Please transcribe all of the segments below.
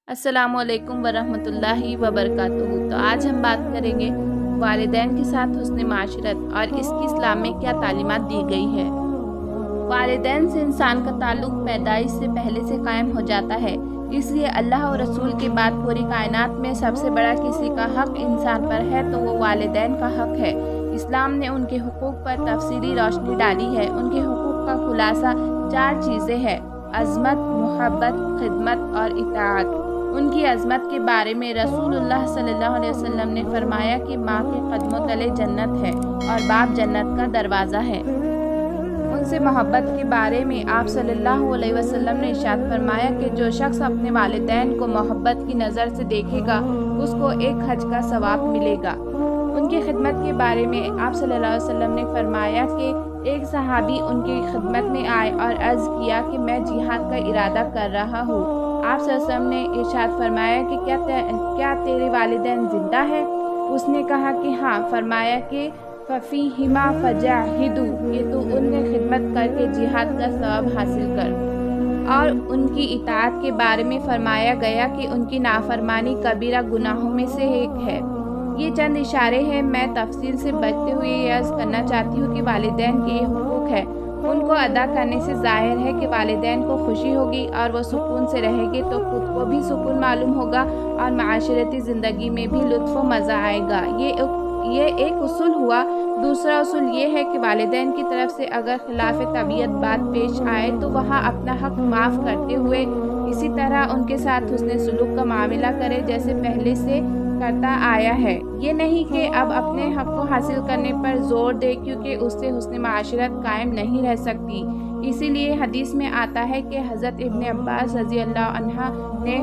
अस्सलामु अलैकुम वरहमतुल्लाहि वबरकातुहू। तो आज हम बात करेंगे वालिदैन के साथ हुस्न माशरत और इसकी इस्लाम में क्या तालीमात दी गई है। वालिदैन से इंसान का ताल्लुक़ पैदाइश से पहले से कायम हो जाता है, इसलिए अल्लाह और रसूल के बाद पूरी कायनात में सबसे बड़ा किसी का हक़ इंसान पर है तो वो वालिदैन का हक़ है। इस्लाम ने उनके हुकूक़ पर तफसीली रोशनी डाली है। उनके हुकूक़ का खुलासा 4 चीज़ें हैं: अज़मत, मोहब्बत, खिदमत और इताअत। उनकी अज़मत के बारे में रसूलुल्लाह सल्लल्लाहु अलैहि वसल्लम ने फरमाया कि माँ के कदमों तले जन्नत है और बाप जन्नत का दरवाज़ा है। उनसे मोहब्बत के बारे में आप सल्लल्लाहु अलैहि वसल्लम ने इरशाद फरमाया कि जो शख्स अपने वालिदैन को मोहब्बत की नज़र से देखेगा उसको एक हज का सवाब मिलेगा। उनकी खिदमत के बारे में आप सल्लल्लाहु अलैहि वसल्लम ने फरमाया कि एक सहाबी उनकी खिदमत में आए और अर्ज़ किया कि मैं जिहाद का इरादा कर रहा हूँ। आप सल्लल्लाहु अलैहि वसल्लम ने इरशाद फरमाया कि क्या तेरे वालिदैन ज़िंदा है? उसने कहा कि हाँ। फरमाया कि फ़फ़ीहिमा फ़जाहिदू, कि तू उनकी खिदमत करके जिहाद का सवाब हासिल कर। और उनकी इताअत के बारे में फरमाया गया कि उनकी नाफरमानी कबीरा गुनाहों में से एक है। ये चंद इशारे हैं। मैं तफसील से बचते हुए ये अर्ज़ करना चाहती हूँ कि वालिदैन के ये हुकूक है, उनको अदा करने से ज़ाहिर है कि वालिदैन को खुशी होगी और वो सुकून से रहेंगे तो खुद को भी सुकून मालूम होगा और माशरती ज़िंदगी में भी लुत्फ़ व मज़ा आएगा। ये एक उसूल हुआ। दूसरा उसूल ये है कि वालिदैन की तरफ से अगर खिलाफ तबीयत बात पेश आए तो वहाँ अपना हक़ माफ़ करते हुए इसी तरह उनके साथ हुस्न सलूक का मामला करे जैसे पहले से करता आया है। ये नहीं कि अब अपने हक़ को हासिल करने पर ज़ोर दे, क्योंकि उससे हुस्न माशरत कायम नहीं रह सकती। इसीलिए हदीस में आता है कि हज़रत इब्न अब्बास रज़ी अल्लाह अन्हा ने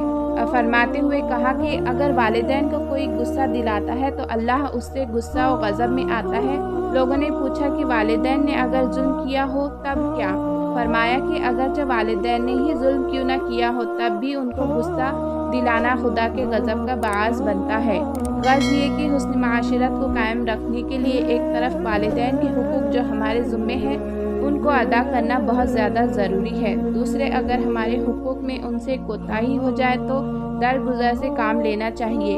फरमाते हुए कहा कि अगर वालिदैन को कोई गुस्सा दिलाता है तो अल्लाह उससे गुस्सा व गज़ब में आता है। लोगों ने पूछा कि वालिदैन ने अगर जुल्म किया हो तब क्या? फरमाया कि अगरचे वालिदैन ने ही जुल्म क्यों न किया हो तब भी उनको गुस्सा दिलाना खुदा के गज़ब का बाअस बनता है। गर्ज़ ये कि हुस्न माशरत को कायम रखने के लिए एक तरफ वालिदैन के हुकूक जो हमारे ज़िम्मे हैं उनको अदा करना बहुत ज़्यादा ज़रूरी है। दूसरे, अगर हमारे हुकूक में उनसे कोताही हो जाए तो दरगुज़र से काम लेना चाहिए।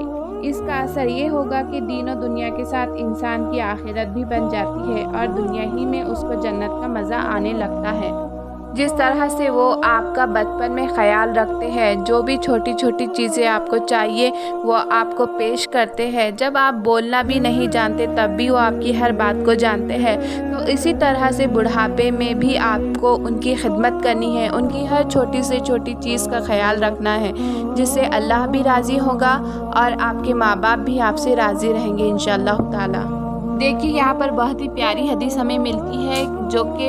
इसका असर ये होगा कि दीन और दुनिया के साथ इंसान की आखिरत भी बन जाती है और दुनिया ही में उसको जन्नत का मज़ा आने लगता है। जिस तरह से वो आपका बचपन में ख़याल रखते हैं, जो भी छोटी छोटी चीज़ें आपको चाहिए वो आपको पेश करते हैं। जब आप बोलना भी नहीं जानते तब भी वो आपकी हर बात को जानते हैं। तो इसी तरह से बुढ़ापे में भी आपको उनकी खिदमत करनी है, उनकी हर छोटी से छोटी चीज़ का ख़याल रखना है, जिससे अल्लाह भी राज़ी होगा और आपके माँ बाप भी आपसे राज़ी रहेंगे इंशाअल्लाह ताला। देखिए यहाँ पर बहुत ही प्यारी हदीस हमें मिलती है जो कि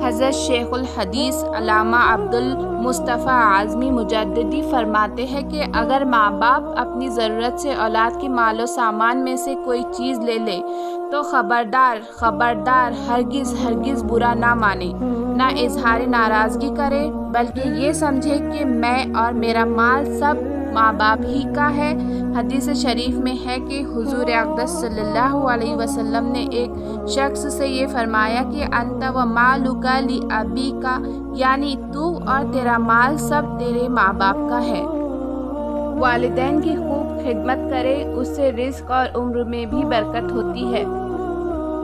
हज़रत शेखुल हदीस अल्लामा अब्दुल मुस्तफ़ा आज़मी मुजद्दिदी फरमाते हैं कि अगर माँ बाप अपनी ज़रूरत से औलाद के मालो सामान में से कोई चीज़ ले ले तो ख़बरदार हरगिज़ बुरा ना माने, ना इजहार नाराज़गी करे, बल्कि ये समझे कि मैं और मेरा माल सब माँ बाप ही का है। हदीस शरीफ में है कि हुज़ूर अक़दस सल्लल्लाहु अलैहि वसल्लम ने एक शख्स से ये फरमाया कि अंत व मालुका ली अबी का, यानी तू और तेरा माल सब तेरे माँ बाप का है। वालिदैन की खूब खिदमत करे, उससे रिज़्क़ और उम्र में भी बरकत होती है।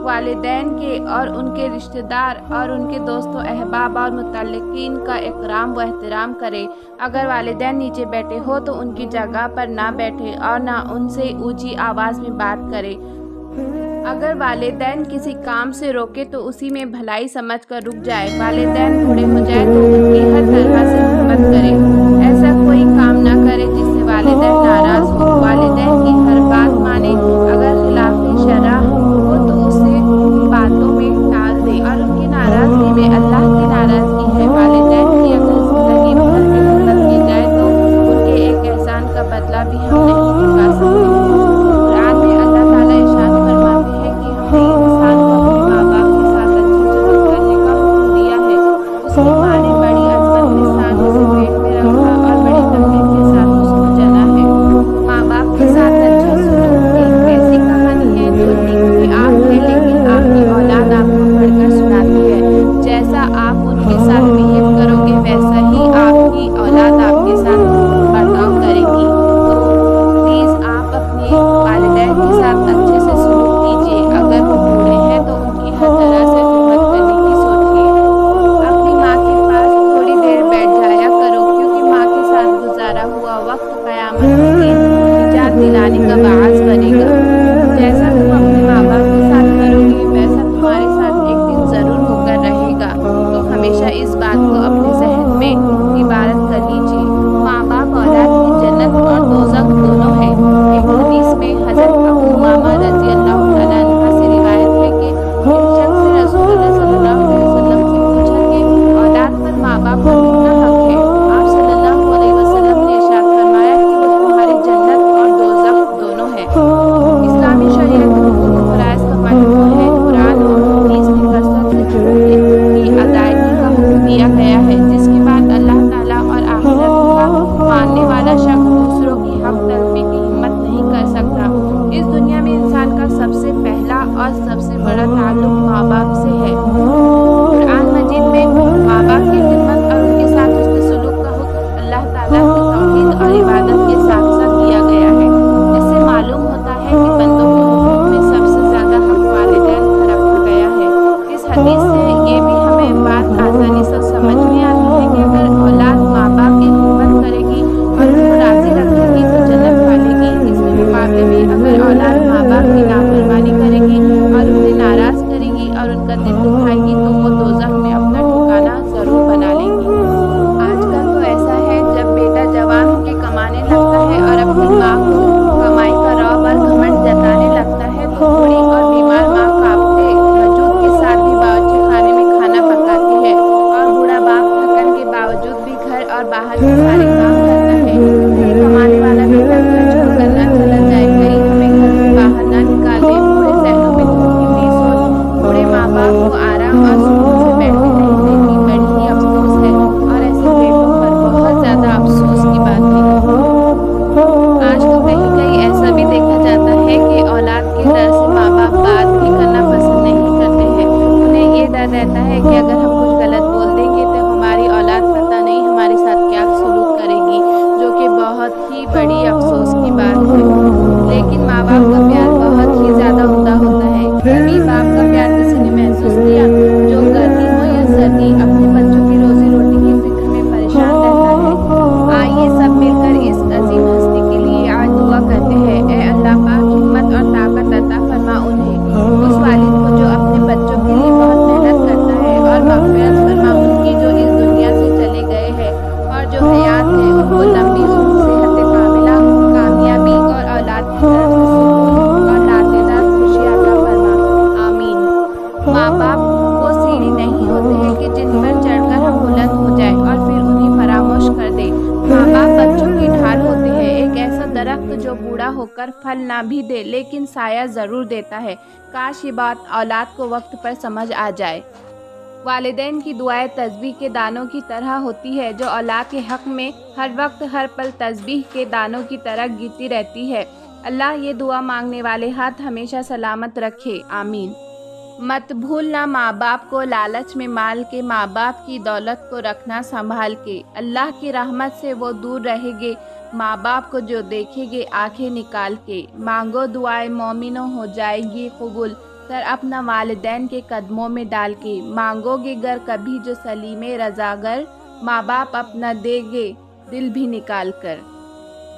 वालिदैन के और उनके रिश्तेदार और उनके दोस्तों, अहबाब और मुतल्लिकीन का इकराम व एहतराम करे। अगर वालिदैन नीचे बैठे हो तो उनकी जगह पर ना बैठे और ना उनसे ऊंची आवाज़ में बात करे। अगर वालिदैन किसी काम से रोके तो उसी में भलाई समझ कर रुक जाए। वालिदैन बूढ़े हो जाए तो उनकी हर तरह से खिदमत करे। ऐसा कोई काम ना करे जिससे वालिदैन नाराज़ हो। वालिदैन की हर बात माने। अगर खिलाफ़ शरअ हो तो उसे बातों में टाल दे और उनकी नाराज़गी में अल्लाह की नाराज़गी है। वालिदैन की अगर ज़िंदगी भर में मदद की जाए तो उनके एक एहसान का बदला भी हम नहीं चुका सकते। कुरान में अल्लाह ताला इरशाद फरमाते हैं कि हमने इंसान को अपने माँ बाप के साथ अच्छी सुलूक करने का हुक्म दिया है। उसकी माँ ने बड़ी अज़मत के साथ उसे पेट में रखा गुजारा हुआ वक्त क़यामत के दिन निजात दिलाने का बाअस बनेगा। जैसा तुम अपने माँ बाप के साथ करोगे वैसा तुम्हारे साथ एक दिन ज़रूर होकर रहेगा। तो हमेशा इस बात को अपने ज़हन में इबारत कर लीजिए। माँ बाप औलाद की जन्नत और दोज़ख दोनों हैं। एक हदीस में हज़रत अबू उमामा रज़ी अल्लाह तआला अन्हा से रिवायत है कि एक शख्स ने रसूलुल्लाह सल्लल्लाहु अलैहि वसल्लम से पूछा कि औलाद पर माँ बाप का कितना हक है। आप सल्लल्लाहु अलैहि वसल्लम ने इरशाद फरमाया कि वो तुम्हारी जन्नत और दोज़ख दोनों हैं। इस्लामी शरीयत में हुकूक व फ़राइज़ का मजमू है। कुरान और हदीस में कसरत से हुकूक की अदायगी का हुक्म दिया गया है, जिसके बाद अल्लाह ताला और आखिरत का मानने वाला शख्स दूसरों की हक तलफी की हिम्मत नहीं कर सकता। इस दुनिया में इंसान का सबसे पहला और सबसे बड़ा ताल्लुक माँ बाप से है। कुरान मजीद में माँ बाप की खिदमत और उनके साथ हुस्न सलूक का हुक्म अल्लाह ताला की तौहीद और इबादत के साथ साथ दिया गया है। इससे मालूम होता है कि बंदों के हुकूक में सबसे ज़्यादा हक वालिदैन का रखा गया है। इस हदीस से ये भी हमें बात आसानी से समझ में आती है कि अगर औलाद माँ बाप की खिदमत करेगी और उनको राज़ी रखेगी तो जन्नत पालेगी। इसके मुकाबले में अगर औलाद माँ बाप की नाफरमानी करेगी और उन्हें नाराज़ करेगी और उनका दिल दुखाएगी तो वो दोज़ख में अपना ठिकाना ज़रूर बना लेंगी। आजकल तो ऐसा है, जब बेटा जवान होकर कमाने लगता है और अपनी माँ को कमाई का रौब और घमंड जताने लगता है तो बूढ़ी और बीमार माँ कांपते वजूद के साथ भी बावर्ची खाने में खाना पकाती है और बूढ़ा बाप थकन के बावजूद भी घर और बाहर के सारे काम करता है। कहीं कमाने वाला बेटा घर छोड़कर न चला जाए, कहीं हमें घर से बाहर न निकाल दे। बूढ़े ज़हनों में दुख की सोच बूढ़े माँ बाप को आराम और सुकून से बैठने नहीं देती। बड़ी ही अफसोस है और ऐसे बेटों पर बहुत ज़्यादा अफसोस की बात है। आज तो कहीं कहीं ऐसा भी देखा जाता है कि औलाद के डर से माँ बाप बात भी करना पसंद नहीं करते हैं। उन्हें ये डर रहता है कि अगर हम कुछ गलत बोल देंगे तो हमारी औलाद पता नहीं हमारे साथ क्या सलूक करेगी, जो कि बहुत ही बड़ी अफसोस की बात है। लेकिन माँ बाप का प्यार बहुत ही ज़्यादा उम्दा होता है। कभी बाप का प्यार किसी ने महसूस किया? जो गर्मी हो या सर्दी अपने बच्चों की रोजी रोटी की फिक्र में परेशान रहता है। आइए सब मिलकर इस अजीम हस्ती के लिए आज दुआ करते हैं। ए अल्लाह पाक, हिम्मत और ताकत अता फरमा उन्हें, उस वालिद को जो अपने बच्चों के लिए बहुत मेहनत करता है, और मग़फ़िरत फरमा उनकी जो इस दुनिया से चले गए हैं, और जो हयात है उनको लंबी उम्र, सेहत कामिला, कामयाबी और औलाद की तरफ से सुकून और नातेदार खुशी अता फरमा। आमीन। माँ बाप वो सीढ़ी नहीं होते हैं कि जिन पर चढ़कर हम बुलंद हो जाए और फिर उन्हें फरामोश कर दे। माँ बाप बच्चों की ढाल होते हैं, एक ऐसा दरख्त जो बूढ़ा होकर फल ना भी दे लेकिन साया ज़रूर देता है। काश ये बात औलाद को वक्त पर समझ आ जाए। वालिदैन की दुआएं तस्बीह के दानों की तरह होती है, जो औलाद के हक़ में हर वक्त हर पल तस्बीह के दानों की तरह गिरती रहती है। अल्लाह ये दुआ मांगने वाले हाथ हमेशा सलामत रखे। आमीन। मत भूलना माँ बाप को लालच में माल के, माँ बाप की दौलत को रखना संभाल के। अल्लाह की रहमत से वो दूर रहेंगे, माँ बाप को जो देखेंगे आंखें निकाल के। मांगो दुआएं मोमिनो हो जाएगी कबूल, सर अपना वालिदैन के कदमों में डाल के। मांगोगे गर कभी जो सलीमे रज़ागर, माँ बाप अपना देंगे दिल भी निकाल कर।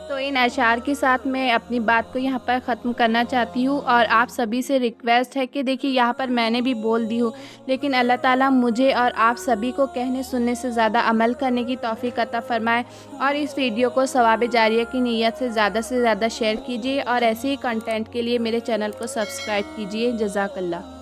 तो इन अशार के साथ मैं अपनी बात को यहाँ पर ख़त्म करना चाहती हूँ और आप सभी से रिक्वेस्ट है कि देखिए यहाँ पर मैंने भी बोल दी हूँ, लेकिन अल्लाह ताला मुझे और आप सभी को कहने सुनने से ज़्यादा अमल करने की तौफीक अता फ़रमाए। और इस वीडियो को सवाब जारिया की नीयत से ज़्यादा शेयर कीजिए और ऐसे ही कंटेंट के लिए मेरे चैनल को सब्सक्राइब कीजिए। जज़ाकल्लाह।